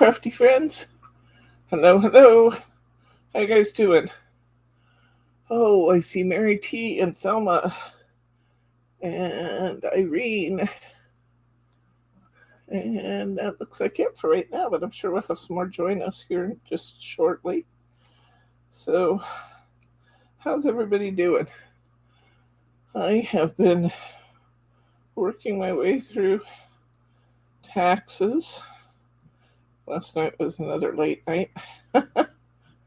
crafty friends. Hello, hello. How you guys doing? Oh, I see Mary T and Thelma and Irene. And that looks like it for right now, but I'm sure we'll have some more join us here just shortly. So, how's everybody doing? I have been working my way through taxes. Last night was another late night.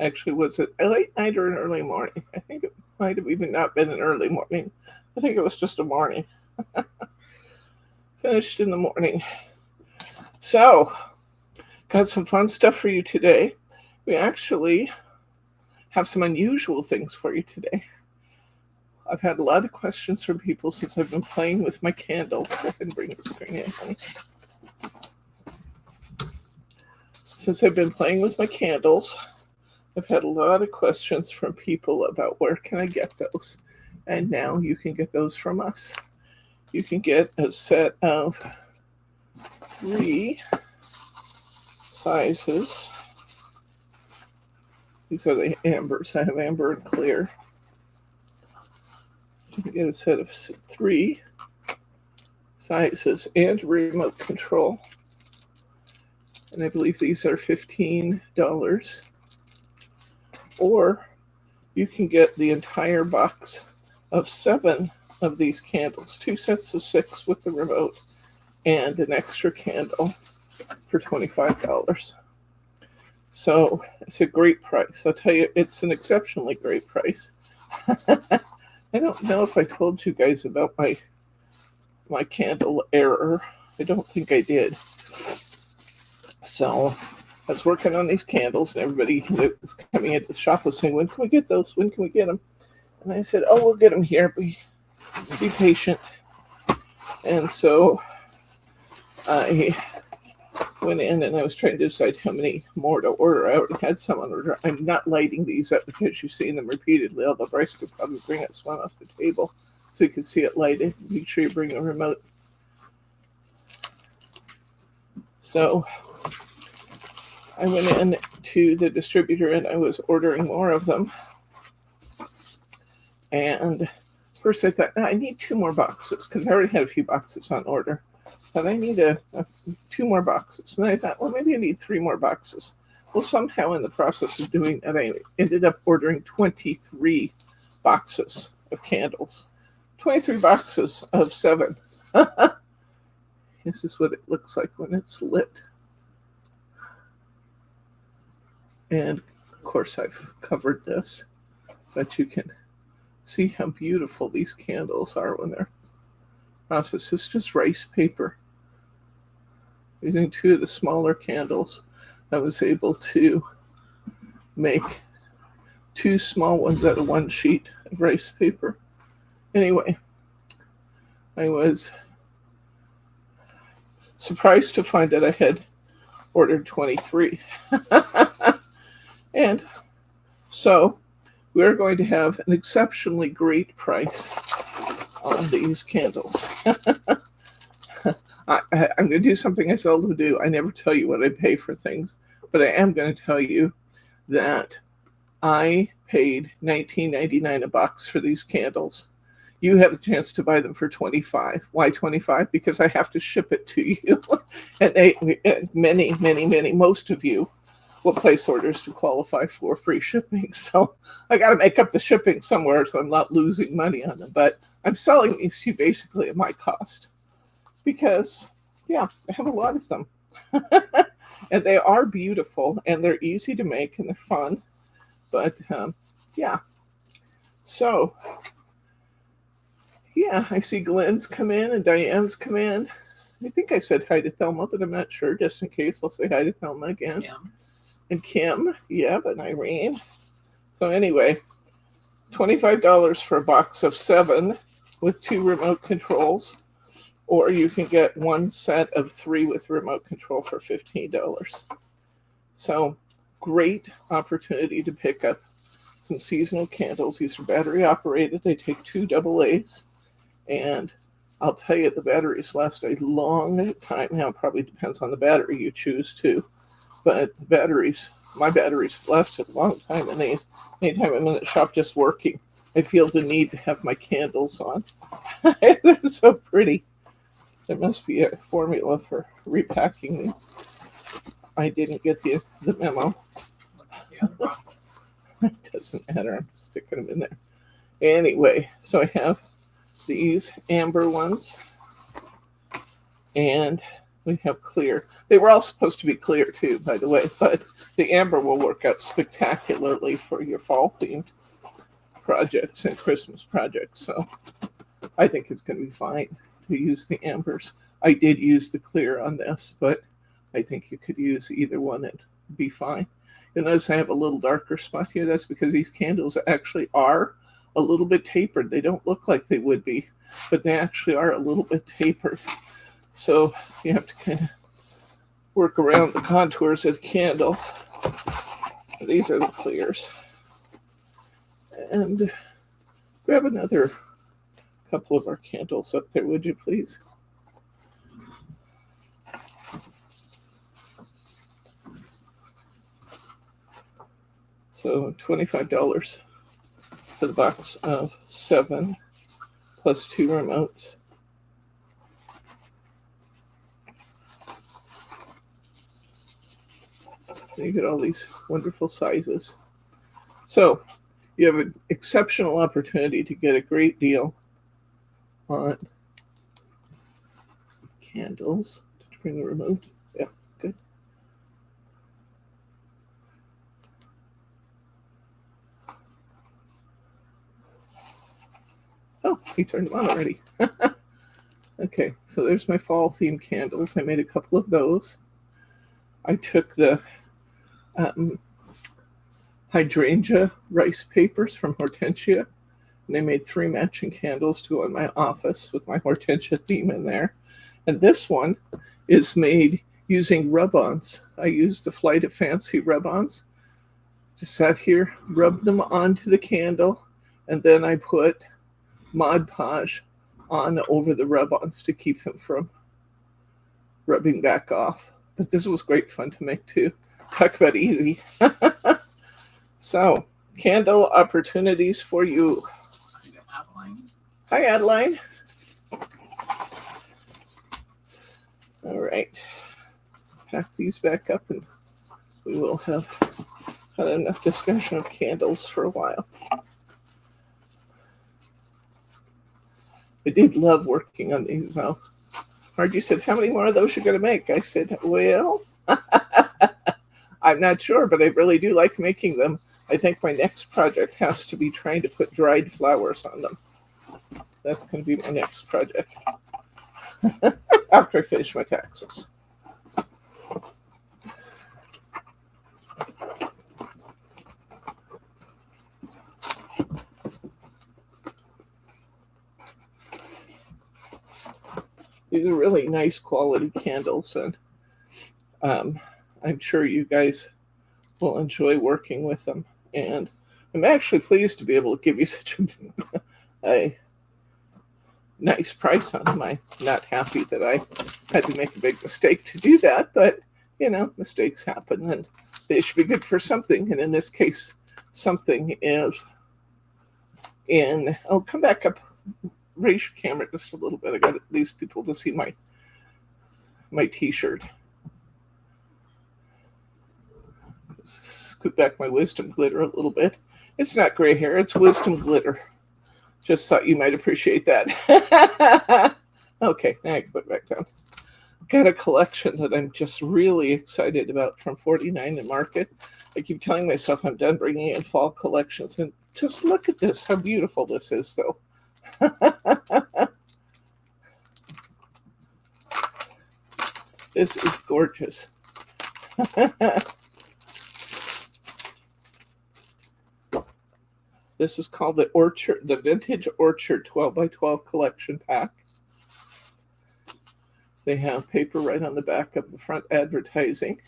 Actually, was it a late night or an early morning? I think it might have even not been an early morning. I think it was just a morning. Finished in the morning. So, got some fun stuff for you today. We actually have some unusual things for you today. I've had a lot of questions from people since I've been playing with my candles. Go ahead and bring the screen in, honey. Since I've been playing with my candles, I've had a lot of questions from people about where can I get those. And now you can get those from us. You can get a set of 3 sizes. These are the ambers. I have amber and clear. You can get a set of 3 sizes and remote control. And I believe these are $15. Or you can get the entire box of 7 of these candles, 2 sets of 6 with the remote and an extra candle for $25. So it's a great price. I'll tell you, it's an exceptionally great price. I don't know if I told you guys about my candle error. I don't think I did. So I was working on these candles, and everybody that was coming into the shop was saying, when can we get those? When can we get them? And I said, oh, we'll get them here. Be patient. And so I went in and I was trying to decide how many more to order. I already had some on order. I'm not lighting these up because you've seen them repeatedly, although Bryce could probably bring us one off the table so you can see it lighted. Make sure you bring the remote. So I went in to the distributor and I was ordering more of them. And first I thought, I need 2 more boxes because I already had a few boxes on order. But I need 2 more boxes. And I thought, well, maybe I need 3 more boxes. Well, somehow in the process of doing that, I ended up ordering 23 boxes of candles. 23 boxes of 7. This is what it looks like when it's lit. And of course I've covered this, but you can see how beautiful these candles are when they're processed. It's just rice paper. Using 2 of the smaller candles, I was able to make 2 small ones out of 1 sheet of rice paper. Anyway, I was surprised to find that I had ordered 23. And so we're going to have an exceptionally great price on these candles. I'm going to do something I seldom do. I never tell you what I pay for things, but I am going to tell you that I paid $19.99 a box for these candles. You have a chance to buy them for $25. Why $25? Because I have to ship it to you. And most of you will place orders to qualify for free shipping. So I got to make up the shipping somewhere so I'm not losing money on them. But I'm selling these to you basically at my cost because, yeah, I have a lot of them. And they are beautiful and they're easy to make and they're fun. But, yeah. So, yeah, I see Glenn's come in and Diane's come in. I think I said hi to Thelma, but I'm not sure. Just in case, I'll say hi to Thelma again. Yeah. And Kim, yeah, and Irene. So anyway, $25 for a box of 7 with 2 remote controls, or you can get 1 set of 3 with remote control for $15. So great opportunity to pick up some seasonal candles. These are battery operated. They take 2 AA's, and I'll tell you, the batteries last a long time. Now, it probably depends on the battery you choose too. but my batteries lasted a long time in these. Anytime I'm in the shop just working, I feel the need to have my candles on. They're so pretty. There must be a formula for repacking these. I didn't get the memo. It doesn't matter. I'm sticking them in there. Anyway, so I have these amber ones, and we have clear. They were all supposed to be clear too, by the way, but the amber will work out spectacularly for your fall themed projects and Christmas projects. So I think it's going to be fine to use the ambers. I did use the clear on this, but I think you could use either one and be fine. You'll notice I have a little darker spot here. That's because these candles actually are a little bit tapered. They don't look like they would be, but they actually are a little bit tapered. So you have to kind of work around the contours of the candle. These are the clears. And grab another couple of our candles up there, would you please? So $25 for the box of 7 plus 2 remotes. You get all these wonderful sizes. So you have an exceptional opportunity to get a great deal on candles. Did you bring the remote? Yeah, good. Oh, he turned them on already. Okay, so there's my fall themed candles. I made a couple of those. I took the hydrangea rice papers from Hortensia, and I made 3 matching candles to go in my office with my Hortensia theme in there. And this one is made using rub-ons. I used the Flight of Fancy rub-ons. Just sat here, rubbed them onto the candle, and then I put Mod Podge on over the rub-ons to keep them from rubbing back off. But this was great fun to make too. Talk about easy. So, candle opportunities for you. Hi, Adeline. All right. Pack these back up and we will have had enough discussion of candles for a while. I did love working on these though. Margie said, how many more of those you're going to make? I said, well, I'm not sure, but I really do like making them. I think my next project has to be trying to put dried flowers on them. That's going to be my next project after I finish my taxes. These are really nice quality candles, and I'm sure you guys will enjoy working with them. And I'm actually pleased to be able to give you such a nice price on them. I'm not happy that I had to make a big mistake to do that, but you know, mistakes happen and they should be good for something. And in this case, something is in, oh, come back up, raise your camera just a little bit. I got these people to see my t-shirt. Scoot back my wisdom glitter a little bit. It's not gray hair, it's wisdom glitter. Just thought you might appreciate that. Okay, now I can put it back down. Got a collection that I'm just really excited about from 49 and Market. I keep telling myself I'm done bringing in fall collections, and just look at this, how beautiful this is, though. This is gorgeous. This is called the Vintage Orchard 12 by 12 collection pack. They have paper right on the back of the front advertising.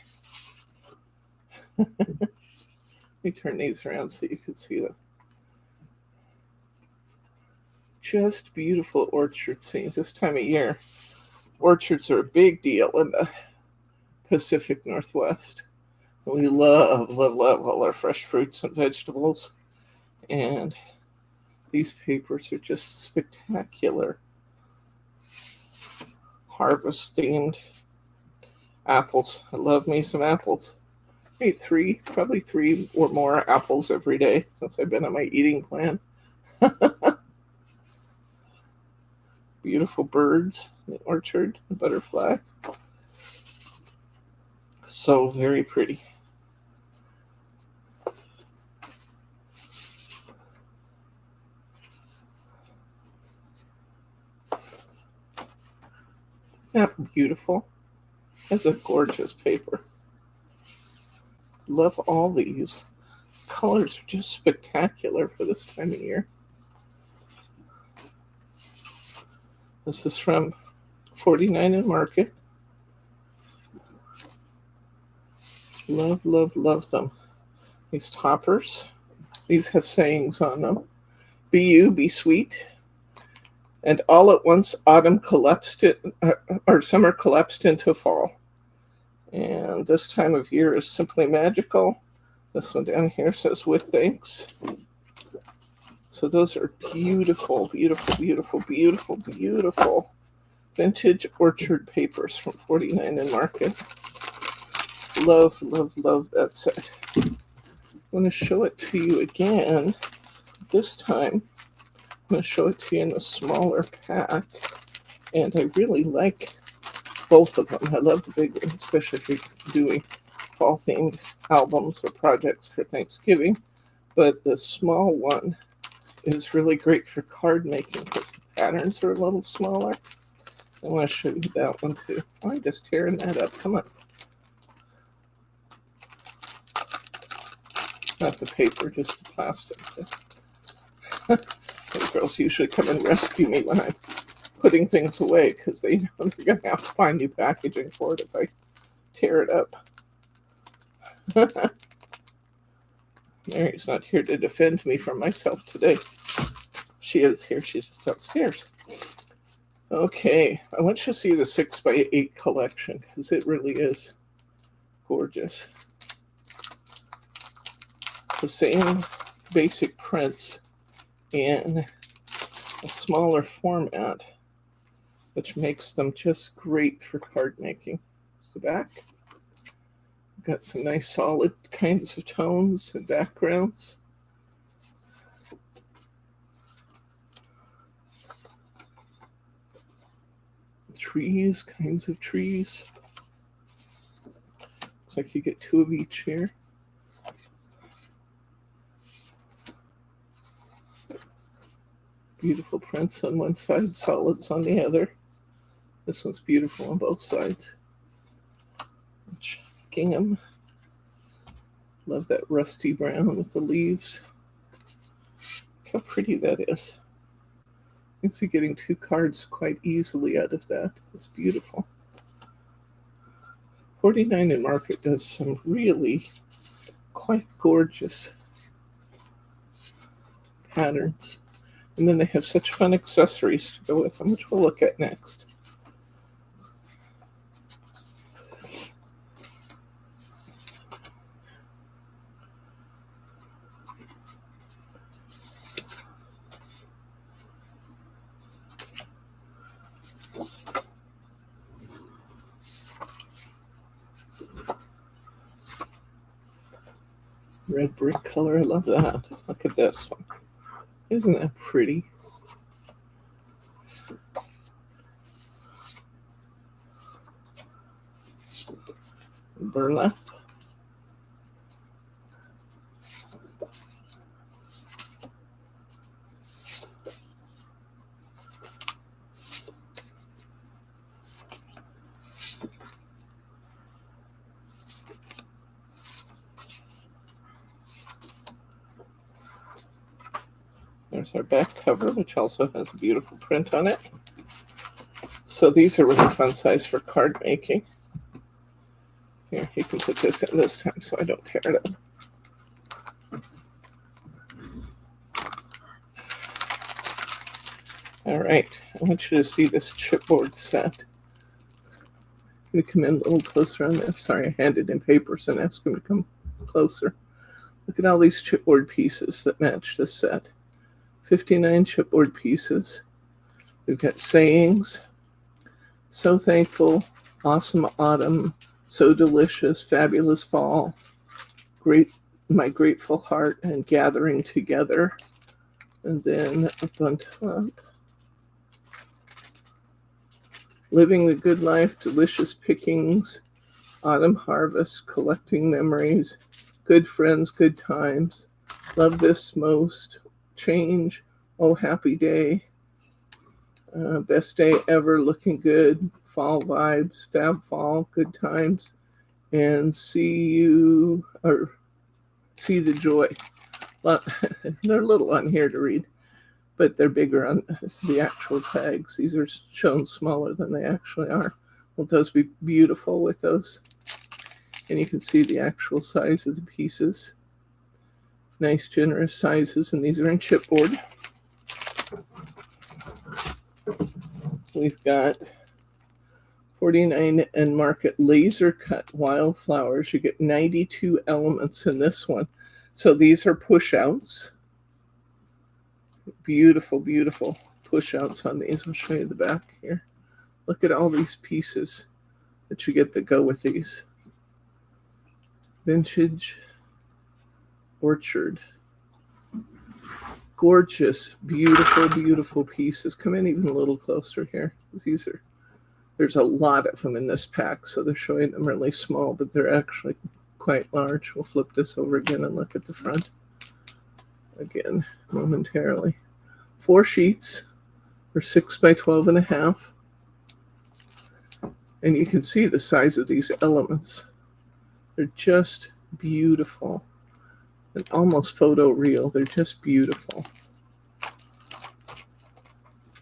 Let me turn these around so you can see them. Just beautiful orchard scenes this time of year. Orchards are a big deal in the Pacific Northwest. We love, love, love all our fresh fruits and vegetables. And these papers are just spectacular. Harvest themed apples. I love me some apples. I eat probably three or more apples every day since I've been on my eating plan. Beautiful birds in the orchard, the butterfly. So very pretty. Isn't that beautiful? That's a gorgeous paper. Love all these. Colors are just spectacular for this time of year. This is from 49 in Market. Love, love, love them. These toppers. These have sayings on them. Be you, be sweet. And all at once autumn collapsed it, or summer collapsed into fall. And this time of year is simply magical. This one down here says with thanks. So those are beautiful, beautiful, beautiful, beautiful, beautiful vintage orchard papers from 49 in Market. Love, love, love that set. I'm going to show it to you again. This time, I'm going to show it to you in a smaller pack. And I really like both of them. I love the big one, especially if you're doing fall-themed albums or projects for Thanksgiving. But the small one is really great for card making because the patterns are a little smaller. I want to show you that one too. Oh, I'm just tearing that up. Come on. Not the paper, just the plastic. Those girls usually come and rescue me when I'm putting things away because they know they're going to have to find new packaging for it if I tear it up. Mary's not here to defend me from myself today. She is here. She's just downstairs. Okay, I want you to see the 6x8 collection because it really is gorgeous. The same basic prints in a smaller format, which makes them just great for card making. It's the back. Got some nice solid kinds of tones and backgrounds. Trees, kinds of trees. Looks like you get two of each here. Beautiful prints on one side, solids on the other. This one's beautiful on both sides. Gingham. Love that rusty brown with the leaves. Look how pretty that is. You can see getting two cards quite easily out of that. It's beautiful. 49 in Market does some really quite gorgeous patterns. And then they have such fun accessories to go with them, which we'll look at next. Red brick color, I love that. Look at this one. Isn't that pretty? Burlap. There's our back cover, which also has a beautiful print on it. So these are really fun size for card making. Here, you can put this in this time so I don't tear it up. All right, I want you to see this chipboard set. Can you come in a little closer on this? Sorry, I handed in papers and asked him to come closer. Look at all these chipboard pieces that match this set. 59 chipboard pieces. We've got sayings. So thankful, awesome autumn, so delicious, fabulous fall, great, my grateful heart, and gathering together. And then up on top, living the good life, delicious pickings, autumn harvest, collecting memories, good friends, good times, love this most, change, oh happy day, best day ever, looking good, fall vibes, fab fall, good times, and see the joy. Well, they're a little on here to read, but they're bigger on the actual tags. These are shown smaller than they actually are. Won't those be beautiful with those? And you can see the actual size of the pieces. Nice generous sizes, and these are in chipboard. We've got 49 and Market laser cut wildflowers. You get 92 elements in this one. So these are push outs. Beautiful, beautiful push outs on these. I'll show you the back here. Look at all these pieces that you get that go with these. Vintage orchard. Gorgeous, beautiful, beautiful pieces. Come in even a little closer here. There's a lot of them in this pack, so they're showing them really small, but they're actually quite large. We'll flip this over again and look at the front again momentarily. 4 sheets are 6 by 12.5. And you can see the size of these elements. They're just beautiful and almost photo real. They're just beautiful.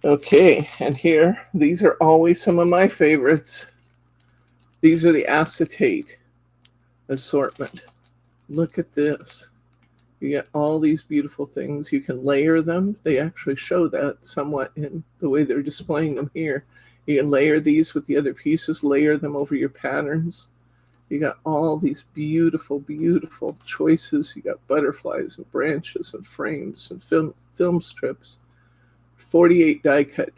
Okay, and here, these are always some of my favorites. These are the acetate assortment. Look at this. You get all these beautiful things. You can layer them. They actually show that somewhat in the way they're displaying them here. You can layer these with the other pieces, layer them over your patterns. You got all these beautiful, beautiful choices. You got butterflies and branches and frames and film strips. 48 die-cut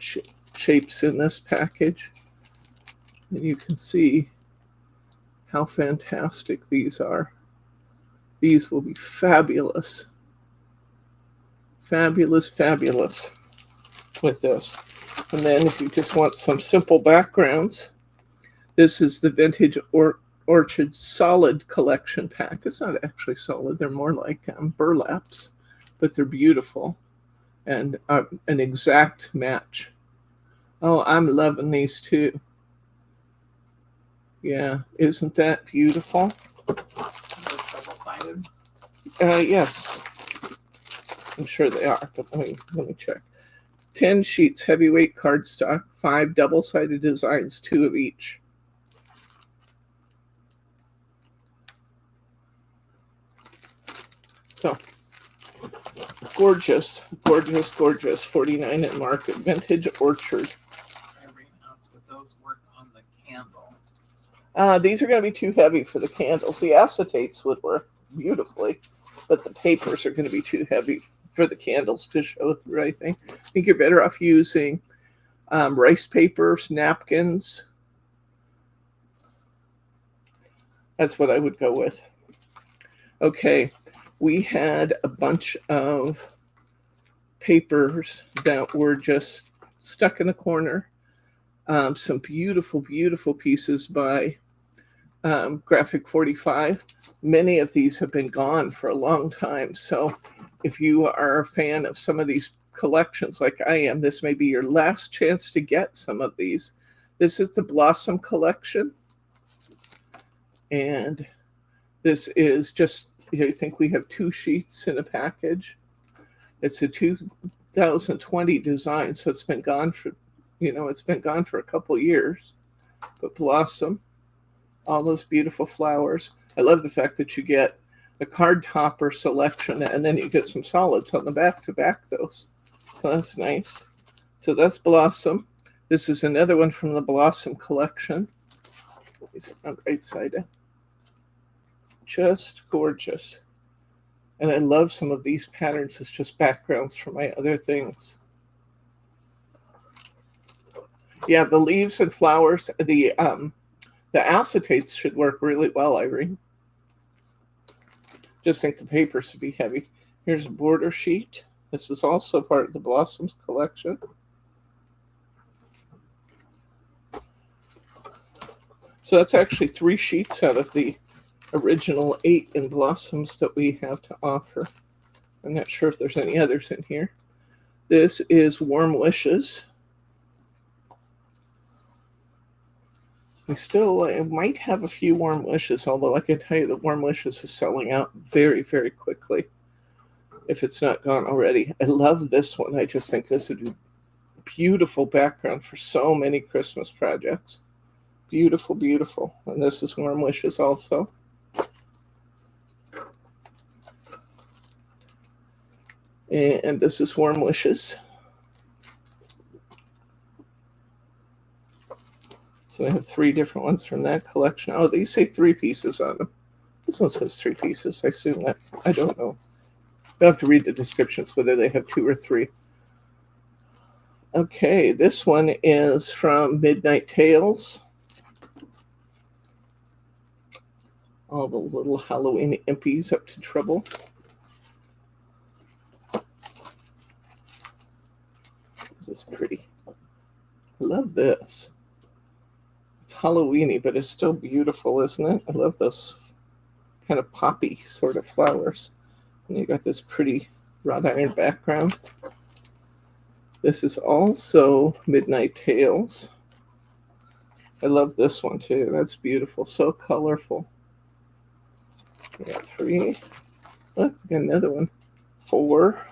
shapes in this package. And you can see how fantastic these are. These will be fabulous. Fabulous, fabulous with this. And then if you just want some simple backgrounds, this is the Vintage Orchard Solid Collection Pack. It's not actually solid. They're more like burlaps, but they're beautiful and an exact match. Oh, I'm loving these too. Yeah, isn't that beautiful? Double-sided? Yes. I'm sure they are, but let me check. 10 sheets, heavyweight cardstock, 5 double-sided designs, 2 of each. So, gorgeous, gorgeous, gorgeous. 49 at Market, Vintage Orchard. Would those work on the candle? These are going to be too heavy for the candles. The acetates would work beautifully, but the papers are going to be too heavy for the candles to show through, I think. I think you're better off using rice papers, napkins. That's what I would go with. Okay, we had a bunch of papers that were just stuck in the corner. Some beautiful, beautiful pieces by Graphic 45. Many of these have been gone for a long time. So if you are a fan of some of these collections like I am, this may be your last chance to get some of these. This is the Blossom collection. And this is just, I think we have 2 sheets in a package. It's a 2020 design, so it's been gone for, it's been gone for a couple years. But Blossom, all those beautiful flowers. I love the fact that you get a card topper selection and then you get some solids on the back to back those. So that's nice. So that's Blossom. This is another one from the Blossom collection. These are on the right side. Just gorgeous. And I love some of these patterns as just backgrounds for my other things. Yeah, the leaves and flowers, the acetates should work really well, Irene. Just think the paper should be heavy. Here's a border sheet. This is also part of the Blossoms collection. So that's actually 3 sheets out of the original 8 in Blossoms that we have to offer. I'm not sure if there's any others in here. This is Warm Wishes. We still might have a few Warm Wishes, although I can tell you that Warm Wishes is selling out very, very quickly, if it's not gone already. I love this one. I just think this would be a beautiful background for so many Christmas projects. Beautiful, beautiful. And this is Warm Wishes also. And this is Warm Wishes. So we have 3 different ones from that collection. Oh, these say 3 pieces on them. This one says 3 pieces. I assume that. I don't know. You'll have to read the descriptions whether they have 2 or 3. Okay, this one is from Midnight Tales. All the little Halloween impies up to trouble. This is pretty. I love this. It's Halloweeny, but it's still beautiful, isn't it? I love those kind of poppy sort of flowers. And you got this pretty wrought iron background. This is also Midnight Tales. I love this one too. That's beautiful. So colorful. We got 3. Look, we got another one. 4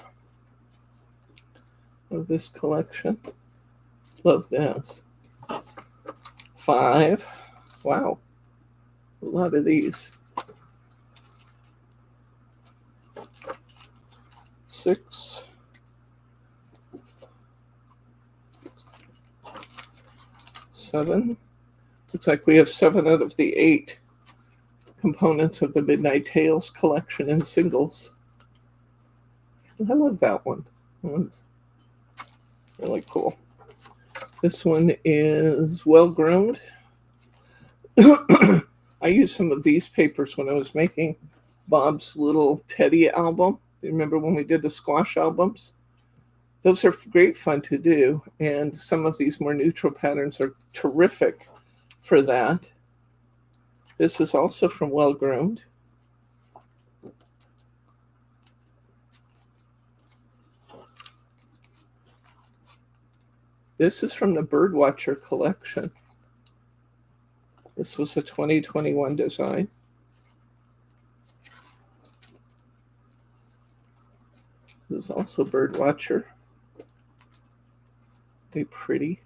of this collection. Love this. 5. Wow. A lot of these. 6. 7. Looks like we have 7 out of the 8 components of the Midnight Tales collection in singles. I love that one. That one's really cool. This one is Well Groomed. I used some of these papers when I was making Bob's little Teddy album. You remember when we did the squash albums? Those are great fun to do, and some of these more neutral patterns are terrific for that. This is also from Well Groomed. This is from the Birdwatcher collection. This was a 2021 design. This is also Birdwatcher. They're pretty.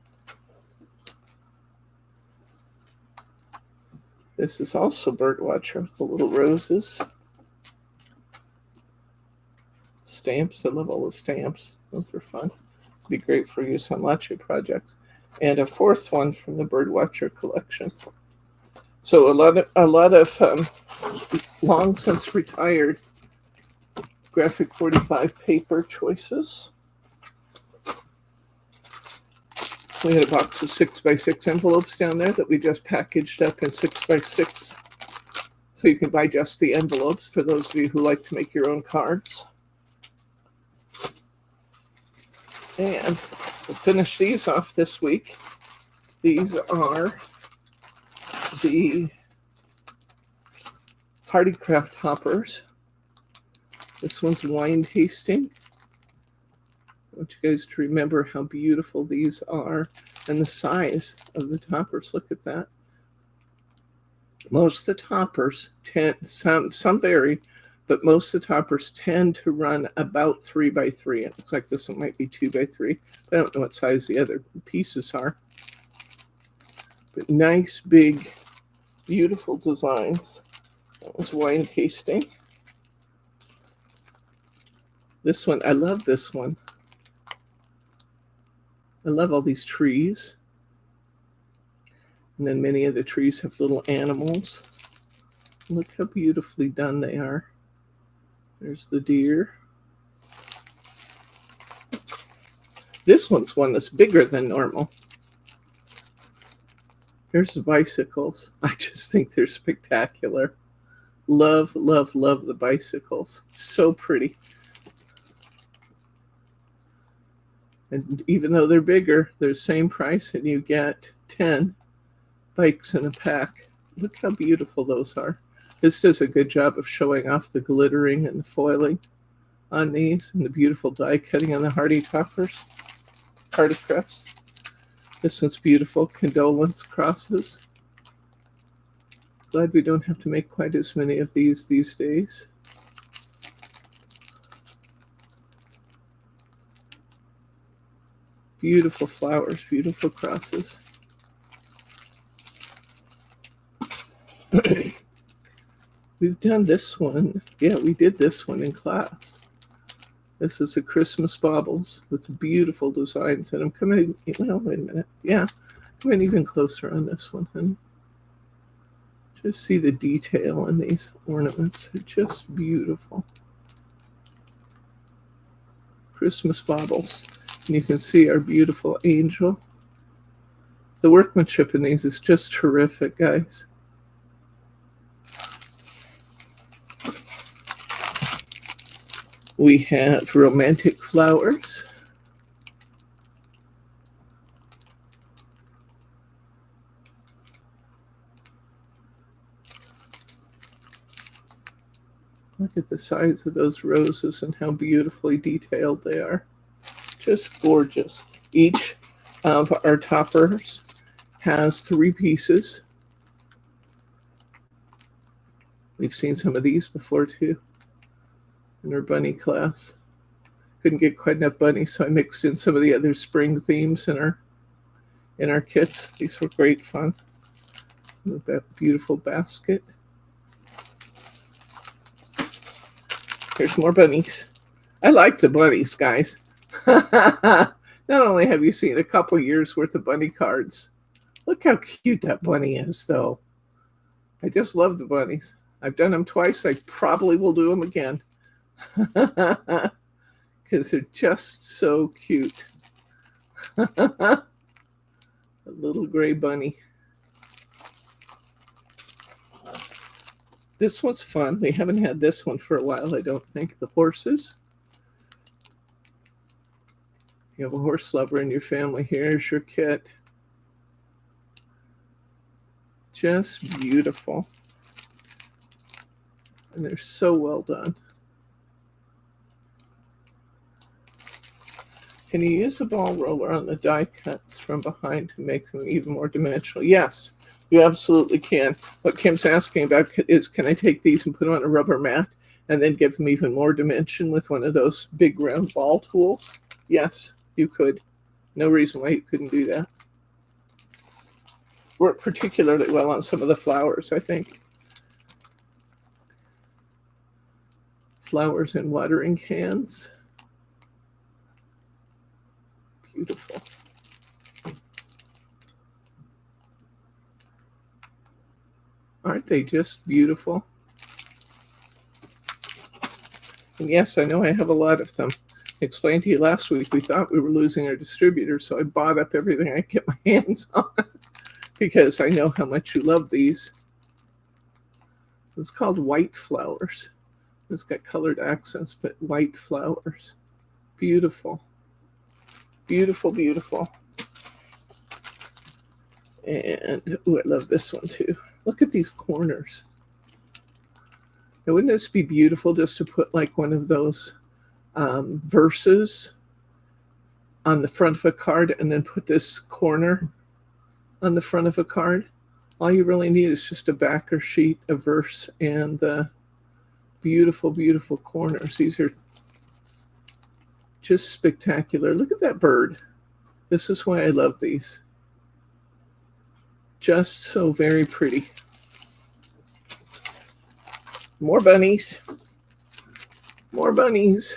This is also Birdwatcher, the little roses. Stamps, I love all the stamps. Those are fun. This would be great for use on latte projects. And a 4th one from the Birdwatcher collection. So a lot of long since retired Graphic 45 paper choices. We had a box of 6x6 envelopes down there that we just packaged up in 6x6. So you can buy just the envelopes for those of you who like to make your own cards. And we'll finish these off this week. These are the Party Craft hoppers. This one's wine tasting. I want you guys to remember how beautiful these are and the size of the toppers. Look at that. Most of the toppers tend, some vary, but most of the toppers tend to run about 3x3. It looks like this one might be 2x3. I don't know what size the other pieces are. But nice, big, beautiful designs. That was wine tasting. This one, I love this one. I love all these trees. And then many of the trees have little animals. Look how beautifully done they are. There's the deer. This one's one that's bigger than normal. Here's the bicycles. I just think they're spectacular. Love, love, love the bicycles. So pretty. And even though they're bigger, they're the same price, and you get 10 bikes in a pack. Look how beautiful those are. This does a good job of showing off the glittering and the foiling on these, and the beautiful die cutting on the hardy toppers, hardy crafts. This one's beautiful. Condolence crosses. Glad we don't have to make quite as many of these days. Beautiful flowers, beautiful crosses. We've done this one. Yeah, we did this one in class. This is the Christmas baubles with beautiful designs in them. Come in, well, wait a minute. Yeah, come in even closer on this one, honey. Just see the detail in these ornaments. They're just beautiful. Christmas baubles. And you can see our beautiful angel. The workmanship in these is just terrific, guys. We have romantic flowers. Look at the size of those roses and how beautifully detailed they are. Just gorgeous. Each of our toppers has 3 pieces. We've seen some of these before too in our bunny class. Couldn't get quite enough bunnies, so I mixed in some of the other spring themes in our kits. These were great fun. With that beautiful basket. Here's more bunnies. I like the bunnies, guys. Not only have you seen a couple years worth of bunny cards, look how cute that bunny is, though. I just love the bunnies. I've done them twice. I probably will do them again. Because they're just so cute. A little gray bunny. This one's fun. We haven't had this one for a while, I don't think. The horses. You have a horse lover in your family. Here's your kit. Just beautiful. And they're so well done. Can you use the ball roller on the die cuts from behind to make them even more dimensional? Yes, you absolutely can. What Kim's asking about is, can I take these and put them on a rubber mat and then give them even more dimension with one of those big round ball tools? Yes, you could. No reason why you couldn't do that. Work particularly well on some of the flowers, I think. Flowers in watering cans. Beautiful. Aren't they just beautiful? And yes, I know I have a lot of them. I explained to you last week, we thought we were losing our distributor, so I bought up everything I could get my hands on because I know how much you love these. It's called white flowers. It's got colored accents, but white flowers. Beautiful. Beautiful, beautiful. And, ooh, I love this one too. Look at these corners. Now, wouldn't this be beautiful just to put like one of those verses on the front of a card and then put this corner on the front of a card? All you really need is just a backer sheet, a verse, and the beautiful, beautiful corners. These are just spectacular. Look at that bird. This is why I love these. Just so very pretty. More bunnies. More bunnies.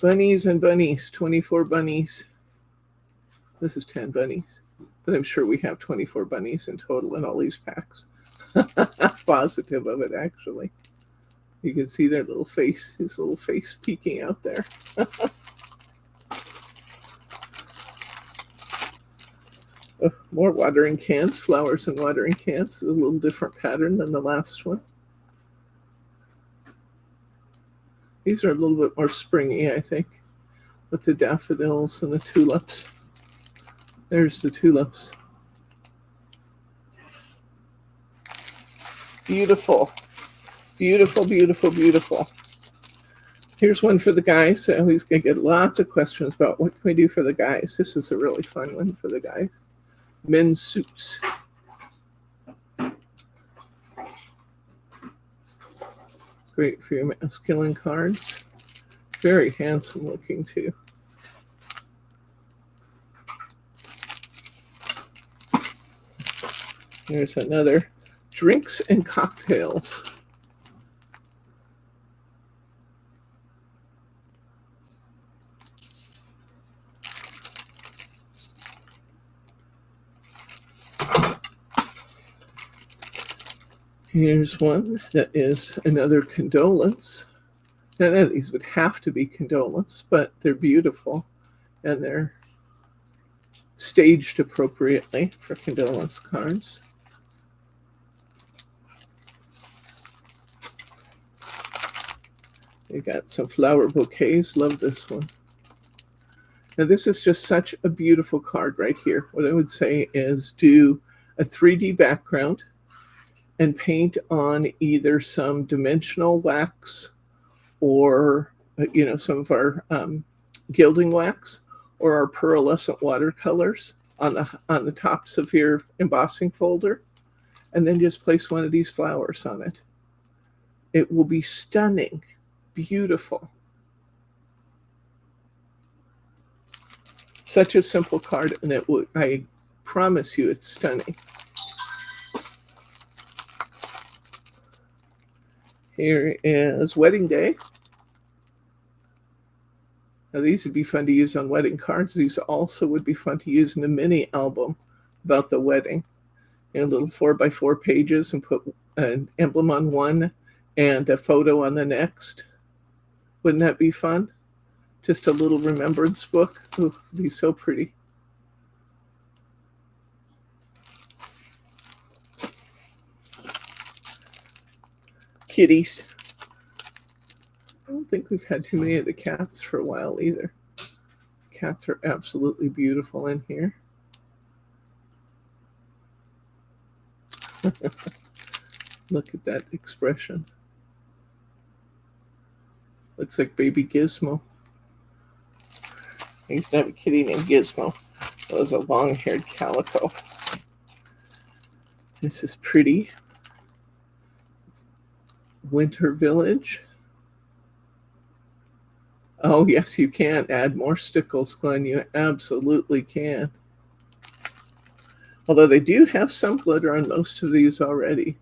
Bunnies and bunnies. 24 bunnies. This is 10 bunnies. But I'm sure we have 24 bunnies in total in all these packs. Positive of it, actually. You can see their little face, his little face peeking out there. Oh, more watering cans, flowers and watering cans. A little different pattern than the last one. These are a little bit more springy, I think, with the daffodils and the tulips. There's the tulips. Beautiful. Beautiful, beautiful, beautiful. Here's one for the guys. I always get lots of questions about what can we do for the guys. This is a really fun one for the guys. Men's suits. Great for your masculine cards. Very handsome looking too. Here's another. Drinks and cocktails. Here's one that is another condolence. None of these would have to be condolence, but they're beautiful and they're staged appropriately for condolence cards. You got some flower bouquets. Love this one. Now this is just such a beautiful card right here. What I would say is do a 3D background and paint on either some dimensional wax or, some of our gilding wax or our pearlescent watercolors on the tops of your embossing folder, and then just place one of these flowers on it. It will be stunning, beautiful. Such a simple card, and I promise you it's stunning. Here is Wedding Day. Now these would be fun to use on wedding cards. These also would be fun to use in a mini album about the wedding. In little 4x4 pages and put an emblem on one and a photo on the next. Wouldn't that be fun? Just a little remembrance book. Ooh, it'd be so pretty. Kitties. I don't think we've had too many of the cats for a while either. Cats are absolutely beautiful in here. Look at that expression. Looks like baby Gizmo. I used to have a kitty named Gizmo. That was a long-haired calico. This is pretty. Winter Village. Oh, yes, you can add more stickles, Glenn. You absolutely can. Although they do have some glitter on most of these already.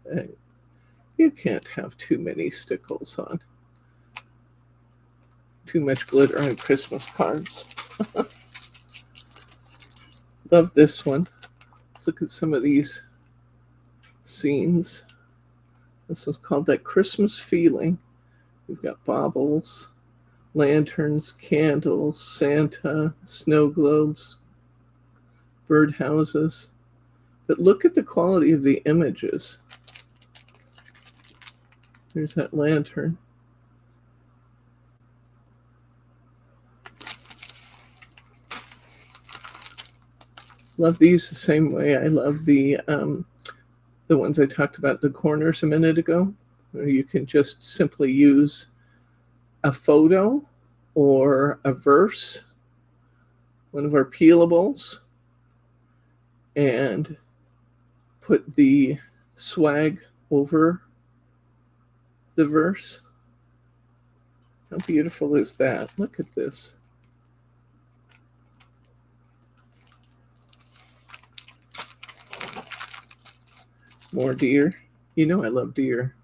You can't have too many stickles on. Too much glitter on Christmas cards. Love this one. Let's look at some of these scenes. This was called That Christmas Feeling. We've got baubles, lanterns, candles, Santa, snow globes, birdhouses. But look at the quality of the images. There's that lantern. Love these the same way I love the ones I talked about, the corners a minute ago, where you can just simply use a photo or a verse, one of our peelables, and put the swag over the verse. How beautiful is that? Look at this. More deer. You know I love deer.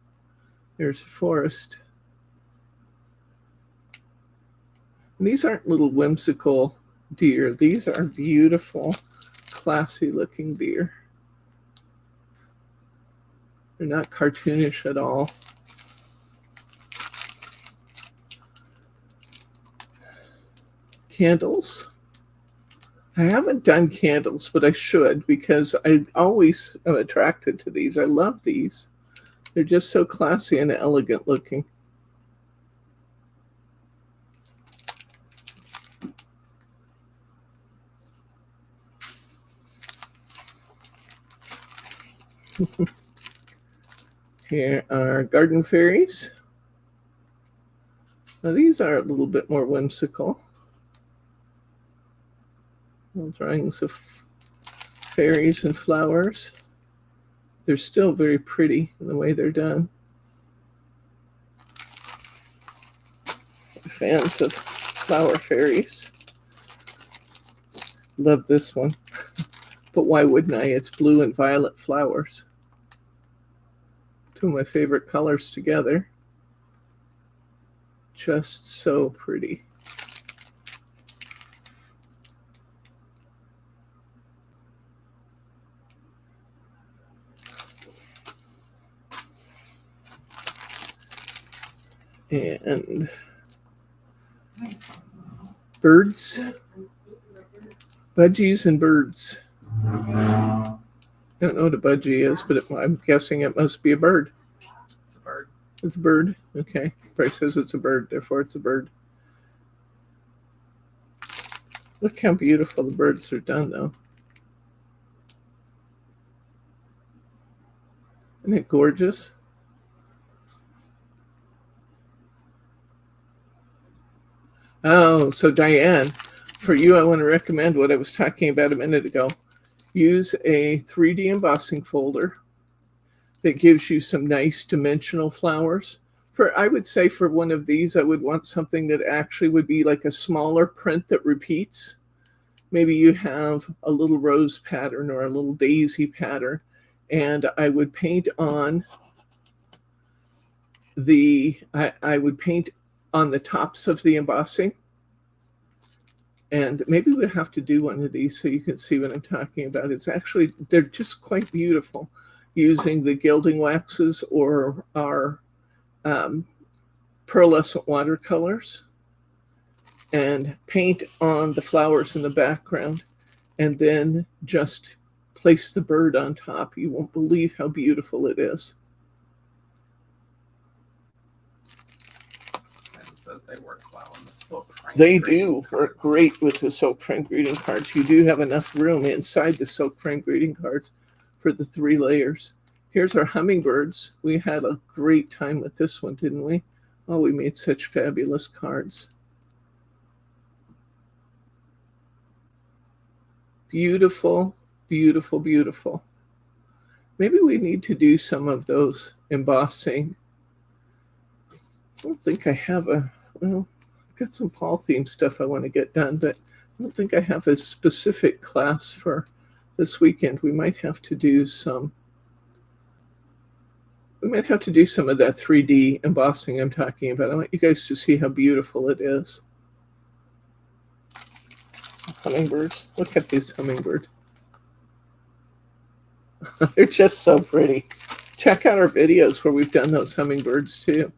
There's a forest. And these aren't little whimsical deer. These are beautiful, classy looking deer. They're not cartoonish at all. Candles. I haven't done candles, but I should because I always am attracted to these. I love these. They're just so classy and elegant looking. Here are garden fairies. Now these are a little bit more whimsical. Little drawings of fairies and flowers. They're still very pretty in the way they're done. Fans of flower fairies. Love this one. But why wouldn't I? It's blue and violet flowers. Two of my favorite colors together. Just so pretty. And birds, budgies and birds. I don't know what a budgie is, but I'm guessing it must be a bird. It's a bird. It's a bird? Okay. Bryce says it's a bird, therefore it's a bird. Look how beautiful the birds are done, though. Isn't it gorgeous? Oh, so Diane, for you, I want to recommend what I was talking about a minute ago. Use a 3D embossing folder that gives you some nice dimensional flowers. I would say for one of these, I would want something that actually would be like a smaller print that repeats. Maybe you have a little rose pattern or a little daisy pattern, and I would paint on I would paint on the tops of the embossing. And maybe we'll have to do one of these so you can see what I'm talking about. It's actually, they're just quite beautiful using the gilding waxes or our pearlescent watercolors, and paint on the flowers in the background, and then just place the bird on top. You won't believe how beautiful it is. Says they work well in the silk frame. They do work great with the silk frame greeting cards. You do have enough room inside the silk frame greeting cards for the 3 layers. Here's our hummingbirds. We had a great time with this one, didn't we? Oh, we made such fabulous cards. Beautiful, beautiful, beautiful. Maybe we need to do some of those embossing. I don't think I have well, I've got some fall theme stuff I want to get done, but I don't think I have a specific class for this weekend. We might have to do some of that 3D embossing I'm talking about. I want you guys to see how beautiful it is. Hummingbirds. Look at these hummingbirds. They're just so pretty. Check out our videos where we've done those hummingbirds too.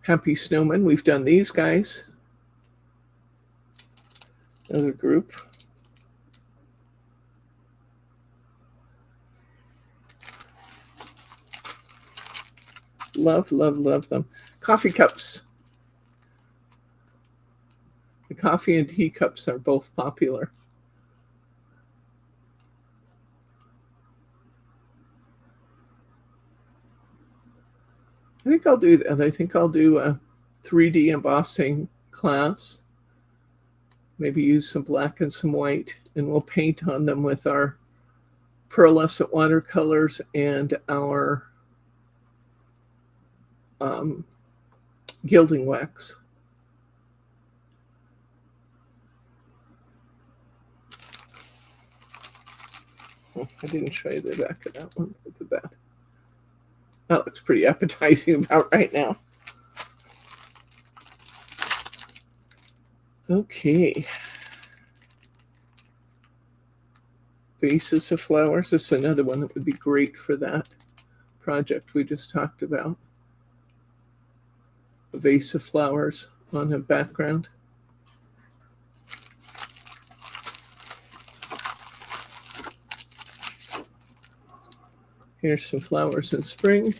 Happy Snowman, we've done these guys as a group. Love, love, love them. Coffee cups. The coffee and tea cups are both popular. I think I'll do that. I think I'll do a 3D embossing class. Maybe use some black and some white, and we'll paint on them with our pearlescent watercolors and our gilding wax. Oh, I didn't show you the back of that one. Look at that. That looks pretty appetizing about right now. Okay. Vases of flowers. This is another one that would be great for that project we just talked about. A vase of flowers on a background. Here's some flowers in spring.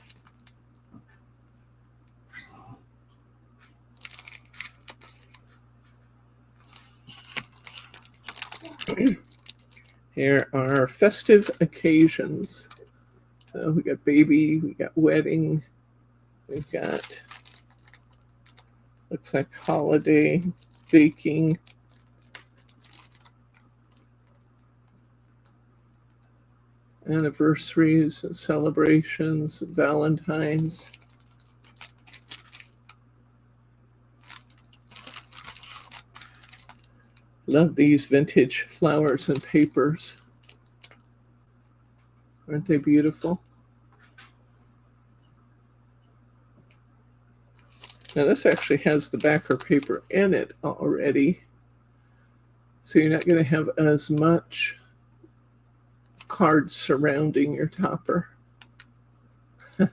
Here are festive occasions. So we got baby, we got wedding, we've got, looks like holiday, baking. Anniversaries and celebrations, Valentine's. Love these vintage flowers and papers. Aren't they beautiful? Now this actually has the backer paper in it already. So you're not going to have as much cards surrounding your topper. We're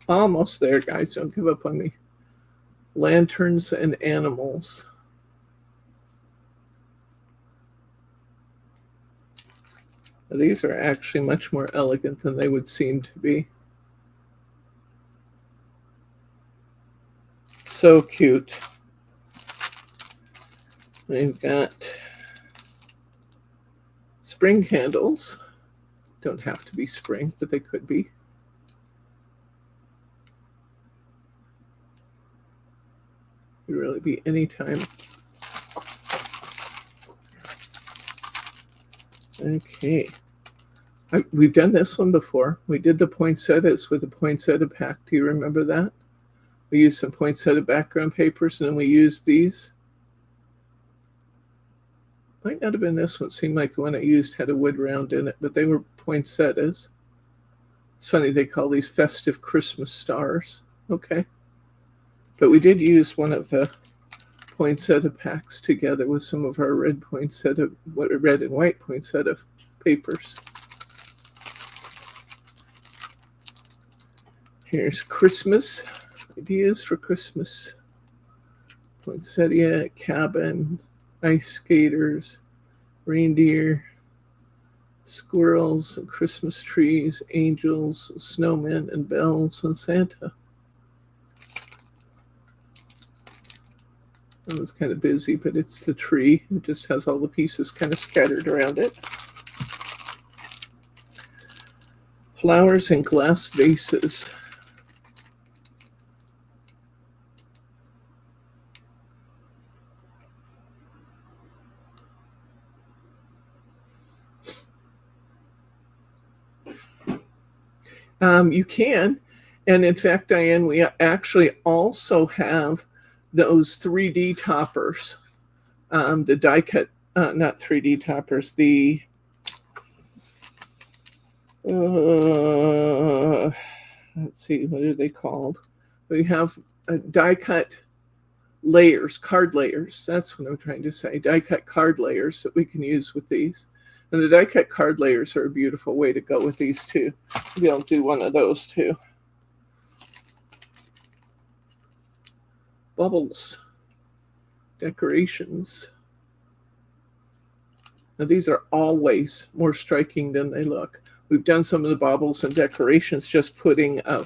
almost there, guys. Don't give up on me. Lanterns and animals. These are actually much more elegant than they would seem to be. So cute. They've got spring candles. Don't have to be spring, but they could be. Could really be any time. Okay. We've done this one before. We did the poinsettias with the poinsettia pack. Do you remember that? We used some poinsettia background papers and then we used these. Might not have been this one. Seemed like the one I used had a wood round in it, but they were poinsettias. It's funny they call these festive Christmas stars. Okay. But we did use one of the poinsettia packs together with some of our red and white poinsettia papers. Here's Christmas ideas for Christmas. Poinsettia, cabin, ice skaters, reindeer, squirrels, and Christmas trees, angels, snowmen, and bells, and Santa. That was kind of busy, but it's the tree. It just has all the pieces kind of scattered around it. Flowers in glass vases. You can. And in fact, Diane, we actually also have those 3D toppers. The die cut, not 3D toppers, the let's see, what are they called? We have die cut layers, card layers. That's what I'm trying to say. Die cut card layers that we can use with these. And the die cut card layers are a beautiful way to go with these too. Maybe I'll do one of those too. Bubbles, decorations. Now these are always more striking than they look. We've done some of the baubles and decorations just putting a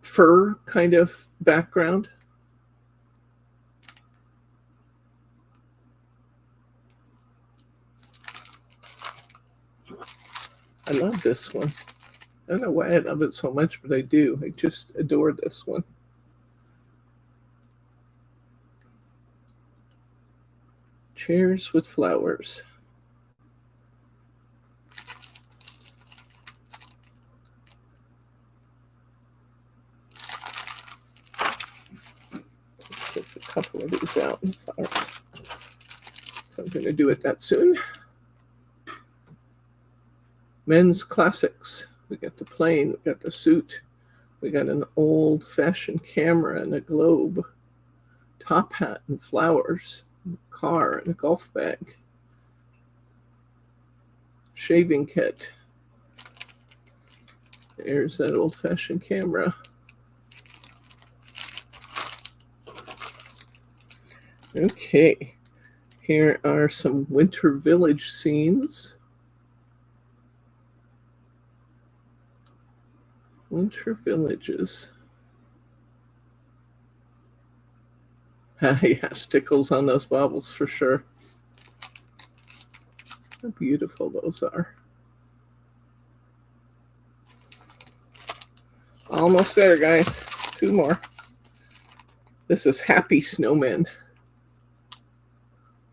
fur kind of background. I love this one. I don't know why I love it so much, but I do. I just adore this one. Chairs with flowers. Take a couple of these out. I'm going to do it that soon. Men's classics. We got the plain, we got the suit, We got an old-fashioned camera and a globe, top hat and flowers, car and a golf bag, shaving kit. There's that old-fashioned camera. Okay, here are some winter village scenes. Winter villages. Yeah, stickles on those baubles for sure. How beautiful those are. Almost there, guys. 2 more. This is Happy Snowmen.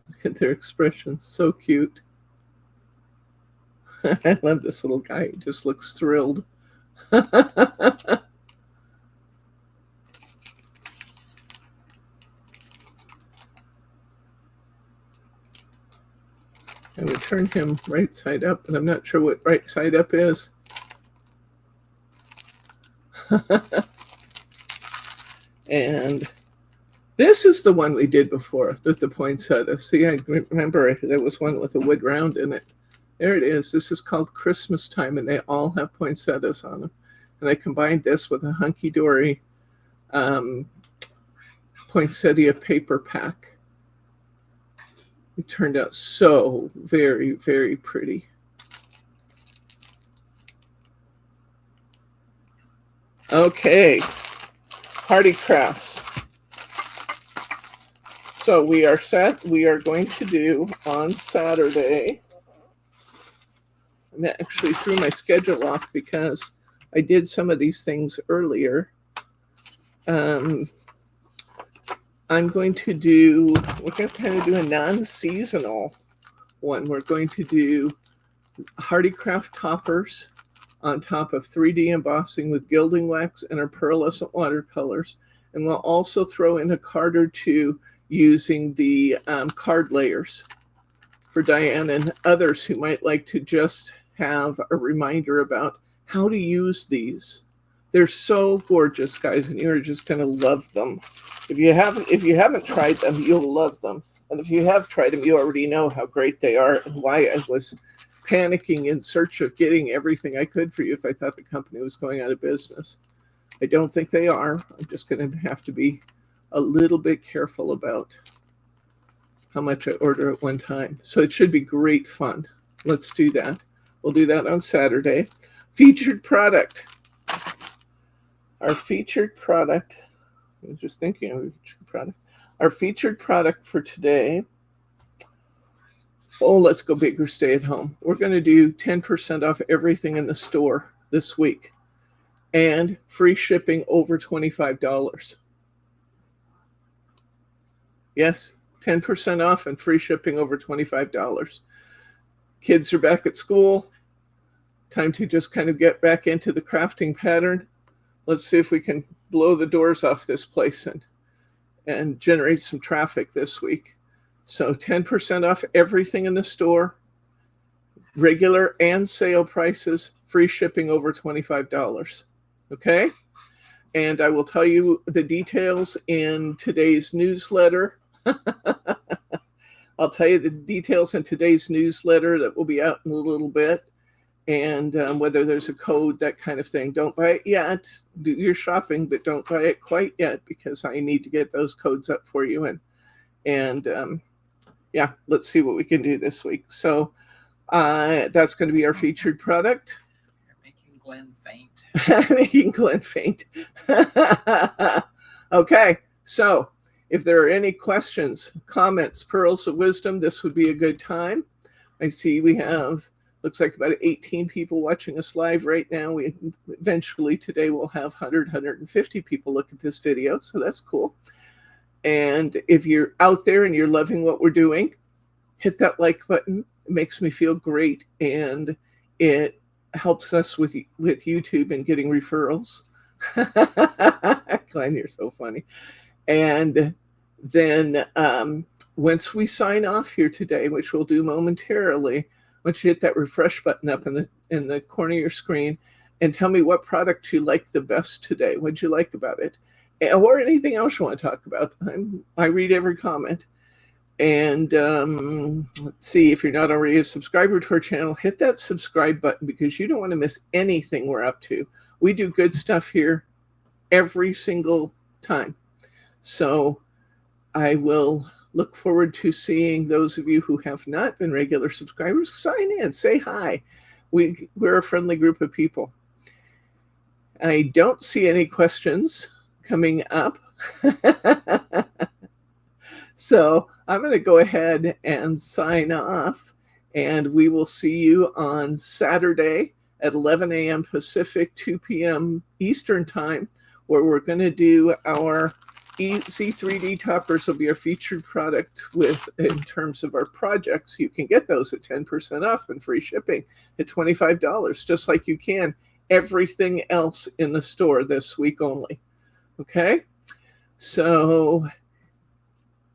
Look at their expressions. So cute. I love this little guy. He just looks thrilled. I would turn him right side up, but I'm not sure what right side up is. And this is the one we did before with the poinsettia. See, I remember there was one with a wood round in it. There it is. This is called Christmas Time, and they all have poinsettias on them. And I combined this with a hunky-dory poinsettia paper pack. It turned out so very, very pretty. Okay, party crafts. So we are set. We are going to do on Saturday. I actually threw my schedule off because I did some of these things earlier. I'm going to do, we're going to kind of do a non-seasonal one. We're going to do Hardy Craft toppers on top of 3D embossing with gilding wax and our pearlescent watercolors. And we'll also throw in a card or two using the card layers for Diane and others who might like to just have a reminder about how to use these. They're so gorgeous, guys, and you're just going to love them. If you haven't tried them, you'll love them. And if you have tried them, you already know how great they are and why I was panicking in search of getting everything I could for you if I thought the company was going out of business. I don't think they are. I'm just going to have to be a little bit careful about how much I order at one time. So it should be great fun. Let's do that. We'll do that on Saturday. Featured product. Our featured product, I was just thinking of a featured product. Our featured product for today, oh, let's go big or stay at home. We're going to do 10% off everything in the store this week and free shipping over $25. Yes, 10% off and free shipping over $25. Kids are back at school. Time to just kind of get back into the crafting pattern. Let's see if we can blow the doors off this place and generate some traffic this week. So 10% off everything in the store, regular and sale prices, free shipping over $25. Okay? And I will tell you the details in today's newsletter. I'll tell you the details in today's newsletter that will be out in a little bit. And whether there's a code, that kind of thing. Don't buy it yet. Do your shopping, but don't buy it quite yet because I need to get those codes up for you. And yeah, let's see what we can do this week. So that's going to be our featured product. You're making Glenn faint. Making Glenn faint. Okay, so if there are any questions, comments, pearls of wisdom, this would be a good time. I see we have, looks like about 18 people watching us live right now. We eventually today we'll have 150 people look at this video, so that's cool. And if you're out there and you're loving what we're doing, hit that like button. It makes me feel great, and it helps us with YouTube and getting referrals. Glenn, you're so funny. And then once we sign off here today, which we'll do momentarily, once you hit that refresh button up in the corner of your screen, and tell me what product you like the best today. What'd you like about it? Or anything else you want to talk about. I read every comment. And let's see, if you're not already a subscriber to our channel, hit that subscribe button because you don't want to miss anything we're up to. We do good stuff here every single time. So I will look forward to seeing those of you who have not been regular subscribers. Sign in, say hi. We're a friendly group of people. I don't see any questions coming up. So I'm going to go ahead and sign off, and we will see you on Saturday at 11 a.m. Pacific, 2 p.m. Eastern time, where we're going to do our Z3D toppers. Will be our featured product in terms of our projects. You can get those at 10% off and free shipping at $25, just like you can everything else in the store this week only. Okay? So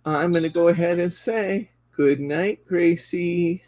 I'm going to go ahead and say good night, Gracie.